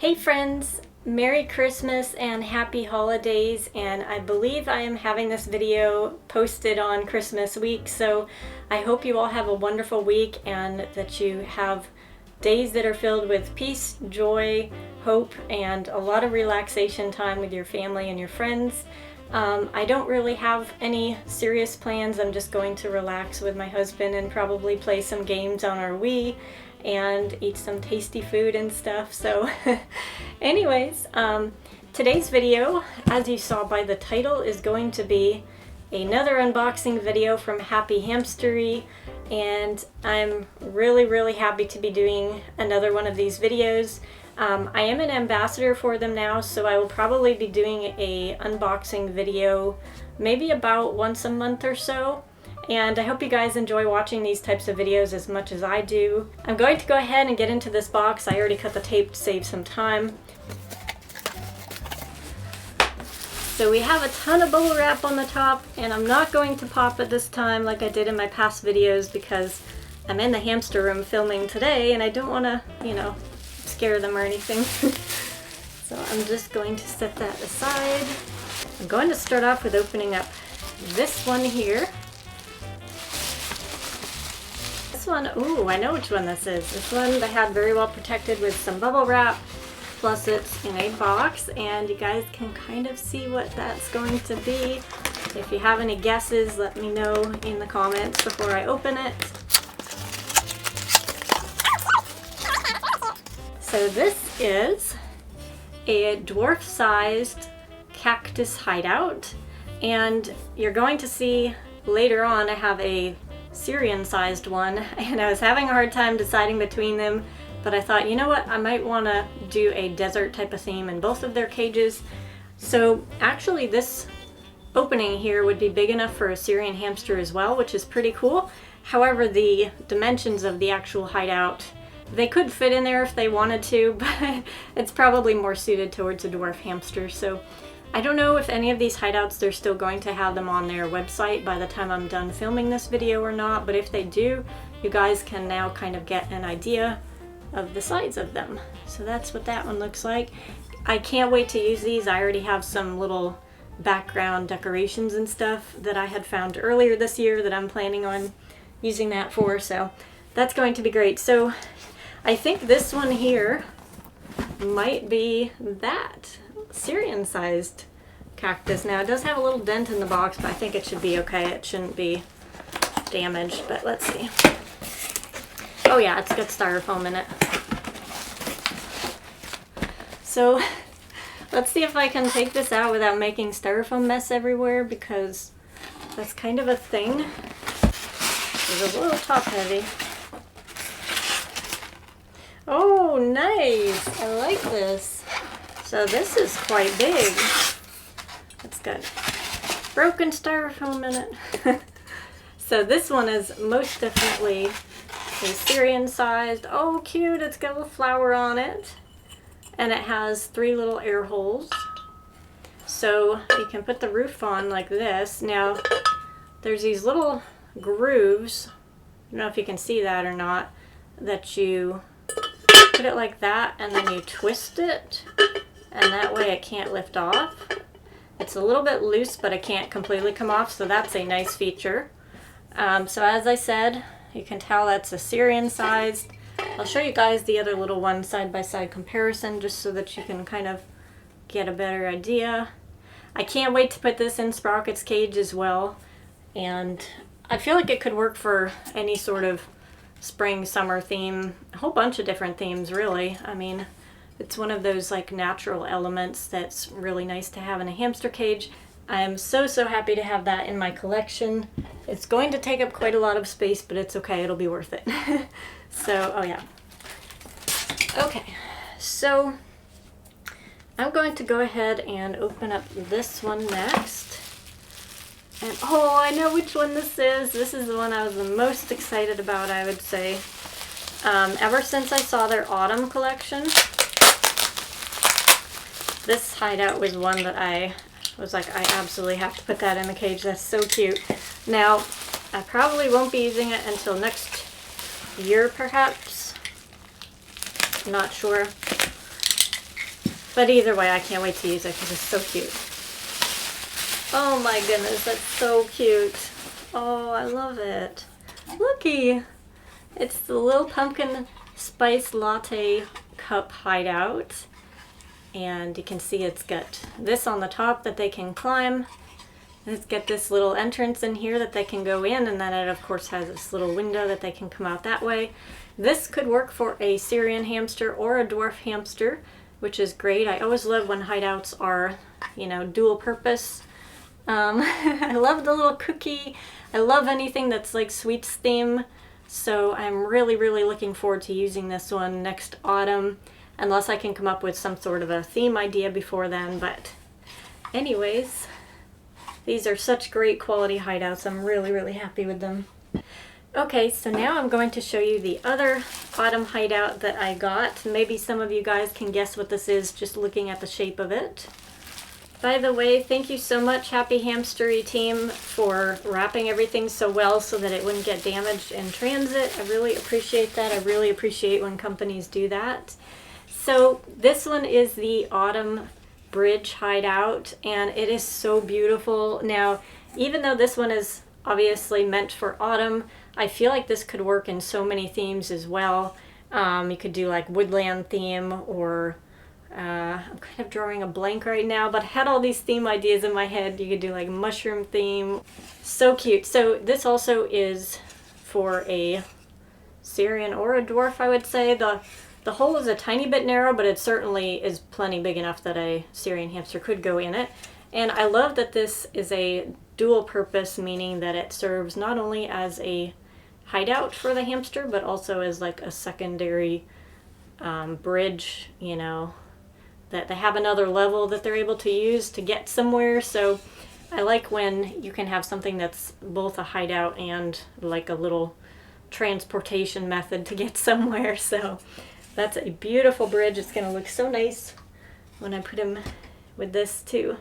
Hey friends, Merry Christmas and Happy Holidays, and I believe I am having this video posted on Christmas week, so I hope you all have a wonderful week and that you have days that are filled with peace, joy, hope, and a lot of relaxation time with your family and your friends. I don't really have any serious plans. I'm just going to relax with my husband and probably play some games on our Wii and eat some tasty food and stuff. So anyways, today's video, as you saw by the title, is going to be another unboxing video from Happy Hamstery, and I'm really happy to be doing another one of these videos. I am an ambassador for them now, so I will probably be doing a unboxing video maybe about once a month or so. And I hope you guys enjoy watching these types of videos as much as I do. I'm going to go ahead and get into this box. I already cut the tape to save some time. So we have a ton of bubble wrap on the top, and I'm not going to pop it this time like I did in my past videos because I'm in the hamster room filming today and I don't want to, scare them or anything. So I'm just going to set that aside. I'm going to start off with opening up this one here. This one, ooh, I know which one this is. This one I had very well protected with some bubble wrap, plus it's in a box, and you guys can kind of see what that's going to be. If you have any guesses, let me know in the comments before I open it. So this is a dwarf-sized cactus hideout, and you're going to see later on I have a Syrian-sized one, and I was having a hard time deciding between them, but I thought, you know what, I might want to do a desert type of theme in both of their cages. So actually this opening here would be big enough for a Syrian hamster as well, which is pretty cool. However, the dimensions of the actual hideout, they could fit in there if they wanted to, but it's probably more suited towards a dwarf hamster. So I don't know if any of these hideouts, they're still going to have them on their website by the time I'm done filming this video or not, but if they do, you guys can now kind of get an idea of the size of them. So that's what that one looks like. I can't wait to use these. I already have some little background decorations and stuff that I had found earlier this year that I'm planning on using that for, so that's going to be great. So I think this one here might be that Syrian-sized cactus. Now it does have a little dent in the box, but I think it should be okay. It shouldn't be damaged, but let's see. Oh yeah, it's got styrofoam in it. So let's see if I can take this out without making styrofoam mess everywhere, because that's kind of a thing. It's a little top heavy. Oh, nice! I like this. So this is quite big. It's got broken styrofoam in it. So this one is most definitely a Syrian-sized. Oh, cute! It's got a flower on it. And it has 3 little air holes. So you can put the roof on like this. Now, there's these little grooves. I don't know if you can see that or not. That you put it like that and then you twist it. And that way it can't lift off. It's a little bit loose, but it can't completely come off, so that's a nice feature. So as I said, you can tell that's a Syrian-sized. I'll show you guys the other little one side-by-side comparison just so that you can kind of get a better idea. I can't wait to put this in Sprocket's cage as well, and I feel like it could work for any sort of spring, summer theme, a whole bunch of different themes really. I mean, it's one of those like natural elements that's really nice to have in a hamster cage. I am so happy to have that in my collection. It's going to take up quite a lot of space, but it's okay, it'll be worth it. So, oh yeah. Okay, so I'm going to go ahead and open up this one next. And oh, I know which one this is. This is the one I was the most excited about, I would say. Ever since I saw their autumn collection, this hideout was one that I was like, I absolutely have to put that in the cage. That's so cute. Now, I probably won't be using it until next year, perhaps. I'm not sure. But either way, I can't wait to use it because it's so cute. Oh my goodness, that's so cute. Oh, I love it. Looky! It's the little pumpkin spice latte cup hideout. And you can see it's got this on the top that they can climb. And it's got this little entrance in here that they can go in, and then it of course has this little window that they can come out that way. This could work for a Syrian hamster or a dwarf hamster, which is great. I always love when hideouts are, you know, dual purpose. I love the little cookie. I love anything that's like sweets theme. So I'm really, really looking forward to using this one next autumn, unless I can come up with some sort of a theme idea before then. But anyways, these are such great quality hideouts. I'm really, really happy with them. Okay, so now I'm going to show you the other autumn hideout that I got. Maybe some of you guys can guess what this is just looking at the shape of it. By the way, thank you so much, Happy Hamstery team, for wrapping everything so well so that it wouldn't get damaged in transit. I really appreciate that. I really appreciate when companies do that. So this one is the Autumn Bridge hideout, and it is so beautiful. Now, even though this one is obviously meant for autumn, I feel like this could work in so many themes as well. You could do like woodland theme, or I'm kind of drawing a blank right now, but I had all these theme ideas in my head. You could do like mushroom theme. So cute. So this also is for a Syrian or a dwarf, I would say. The hole is a tiny bit narrow, but it certainly is plenty big enough that a Syrian hamster could go in it. And I love that this is a dual purpose, meaning that it serves not only as a hideout for the hamster, but also as like a secondary bridge, you know, that they have another level that they're able to use to get somewhere. So I like when you can have something that's both a hideout and like a little transportation method to get somewhere. So that's a beautiful bridge. It's going to look so nice when I put him with this too.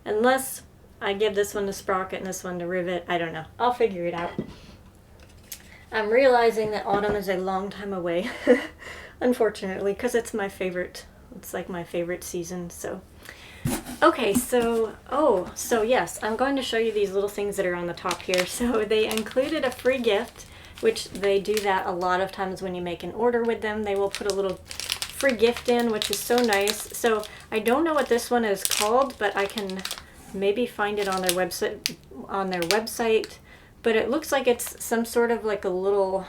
Unless I give this one to Sprocket and this one to Rivet. I don't know. I'll figure it out. I'm realizing that autumn is a long time away, unfortunately, because it's my favorite. It's like my favorite season. So, okay, so yes, I'm going to show you these little things that are on the top here. So they included a free gift, which they do that a lot of times when you make an order with them. They will put a little free gift in, which is so nice. So I don't know what this one is called, but I can maybe find it on their website. But it looks like it's some sort of like a little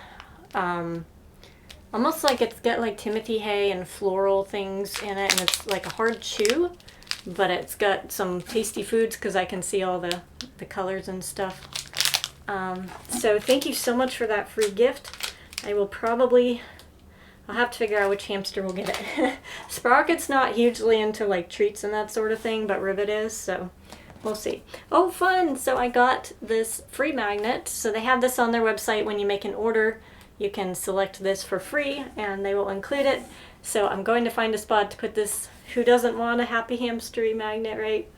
almost like it's got like Timothy hay and floral things in it, and it's like a hard chew, but it's got some tasty foods because I can see all the colors and stuff. So thank you so much for that free gift. I'll have to figure out which hamster will get it. Sprocket's not hugely into like treats and that sort of thing, but Rivet is, so we'll see. Oh, fun! So I got this free magnet. So they have this on their website. When you make an order, you can select this for free and they will include it. So I'm going to find a spot to put this. Who doesn't want a Happy Hamstery magnet, right?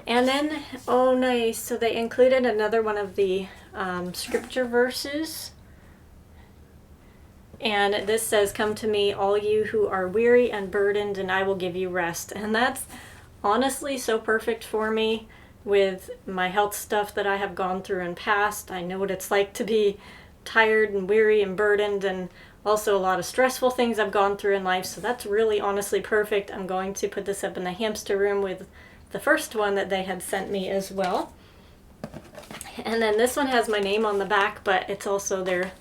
And then, oh nice, so they included another one of the scripture verses. And this says, "Come to me, all you who are weary and burdened, and I will give you rest." And that's honestly so perfect for me with my health stuff that I have gone through in past. I know what it's like to be tired and weary and burdened, and also a lot of stressful things I've gone through in life. So that's really honestly perfect. I'm going to put this up in the hamster room with the first one that they had sent me as well. And then this one has my name on the back, but it's also their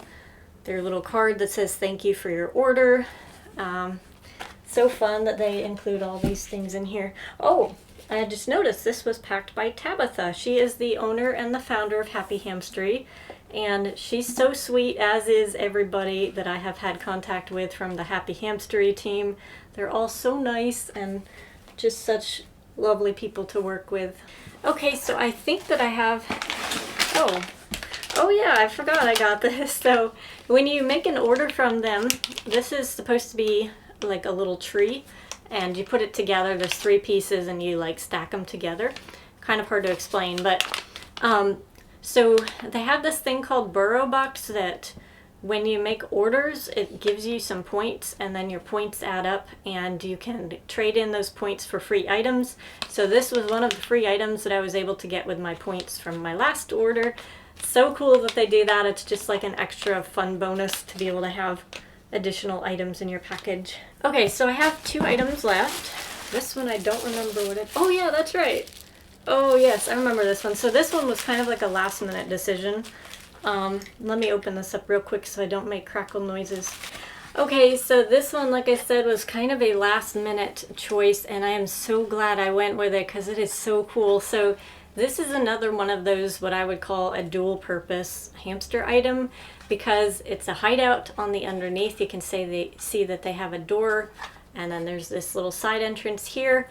little card that says thank you for your order. So fun that they include all these things in here. Oh, I just noticed this was packed by Tabitha. She is the owner and the founder of Happy Hamstery, and she's so sweet, as is everybody that I have had contact with from the Happy Hamstery team. They're all so nice and just such lovely people to work with. Okay, so I think that I have, oh yeah, I forgot I got this. So when you make an order from them, this is supposed to be like a little tree, and you put it together. There's 3 pieces and you like stack them together. Kind of hard to explain, but so they have this thing called Burrow Bucks that when you make orders, it gives you some points, and then your points add up and you can trade in those points for free items. So this was one of the free items that I was able to get with my points from my last order. So cool that they do that. It's just like an extra fun bonus to be able to have additional items in your package. Okay, so I have 2 items left. This one I don't remember what it... Oh yeah, that's right. Oh yes, I remember this one. So this one was kind of like a last minute decision. Let me open this up real quick so I don't make crackle noises. Okay, so this one, like I said, was kind of a last minute choice, and I am so glad I went with it because it is so cool. So this is another one of those what I would call a dual purpose hamster item, because it's a hideout on the underneath. You can see that they have a door, and then there's this little side entrance here.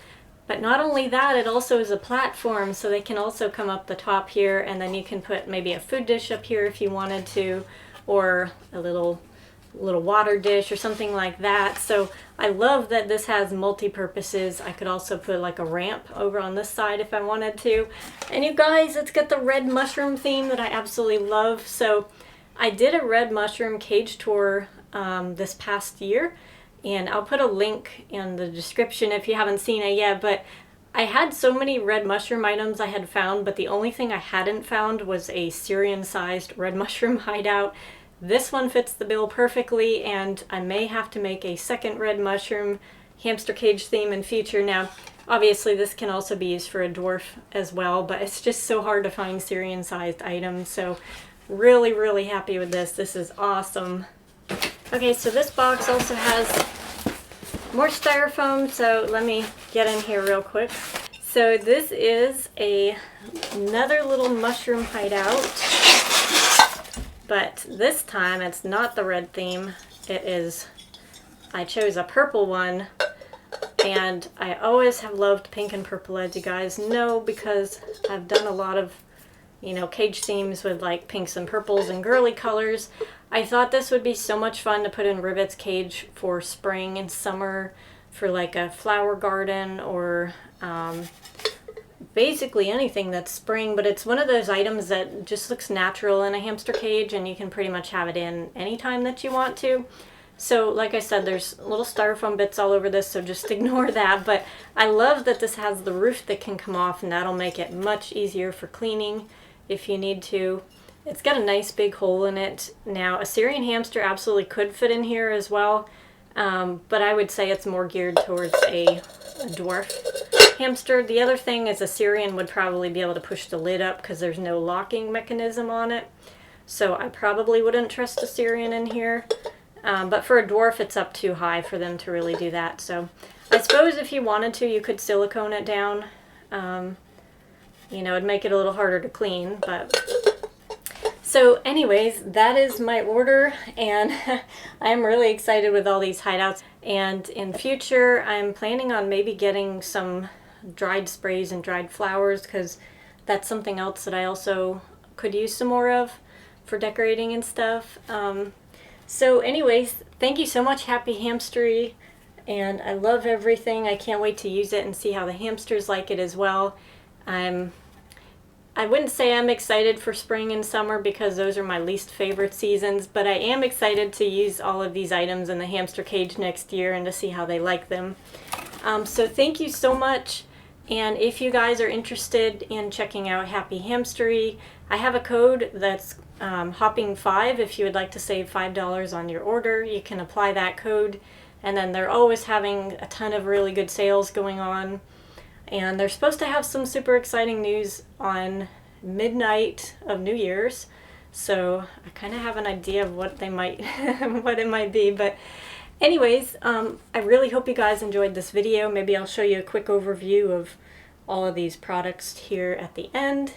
But not only that, it also is a platform, so they can also come up the top here, and then you can put maybe a food dish up here if you wanted to, or a little water dish or something like that. So I love that this has multi-purposes. I could also put like a ramp over on this side if I wanted to. And you guys, it's got the red mushroom theme that I absolutely love. So I did a red mushroom cage tour this past year, and I'll put a link in the description if you haven't seen it yet. But I had so many red mushroom items I had found, but the only thing I hadn't found was a Syrian-sized red mushroom hideout. This one fits the bill perfectly, and I may have to make a second red mushroom hamster cage theme in future. Now, obviously this can also be used for a dwarf as well, but it's just so hard to find Syrian-sized items, so really, really happy with this. This is awesome. Okay, so this box also has more styrofoam, so let me get in here real quick. So this is another little mushroom hideout, but this time it's not the red theme. It is, I chose a purple one, and I always have loved pink and purple, as you guys know, because I've done a lot of, you know, cage themes with like pinks and purples and girly colors. I thought this would be so much fun to put in Rivet's cage for spring and summer, for like a flower garden, or basically anything that's spring. But it's one of those items that just looks natural in a hamster cage, and you can pretty much have it in anytime that you want to. So like I said, there's little styrofoam bits all over this, so just ignore that. But I love that this has the roof that can come off, and that'll make it much easier for cleaning if you need to. It's got a nice big hole in it. Now, a Syrian hamster absolutely could fit in here as well, but I would say it's more geared towards a dwarf hamster. The other thing is a Syrian would probably be able to push the lid up because there's no locking mechanism on it. So I probably wouldn't trust a Syrian in here. But for a dwarf, it's up too high for them to really do that. So I suppose if you wanted to, you could silicone it down. You know, it'd make it a little harder to clean, but... So anyways, that is my order, and I'm really excited with all these hideouts. And in future, I'm planning on maybe getting some dried sprays and dried flowers, because that's something else that I also could use some more of for decorating and stuff. So anyways, thank you so much, Happy Hamstery, and I love everything. I can't wait to use it and see how the hamsters like it as well. I wouldn't say I'm excited for spring and summer because those are my least favorite seasons, but I am excited to use all of these items in the hamster cage next year and to see how they like them. So thank you so much, and if you guys are interested in checking out Happy Hamstery, I have a code that's Hopping5. If you would like to save $5 on your order, you can apply that code, and then they're always having a ton of really good sales going on. And they're supposed to have some super exciting news on midnight of New Year's, so I kind of have an idea of what they might, what it might be. But anyways, I really hope you guys enjoyed this video. Maybe I'll show you a quick overview of all of these products here at the end.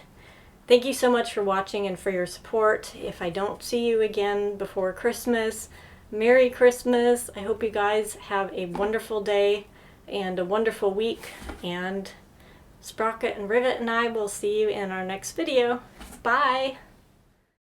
Thank you so much for watching and for your support. If I don't see you again before Christmas, Merry Christmas. I hope you guys have a wonderful day and a wonderful week, and Sprocket and Rivet and I will see you in our next video. Bye!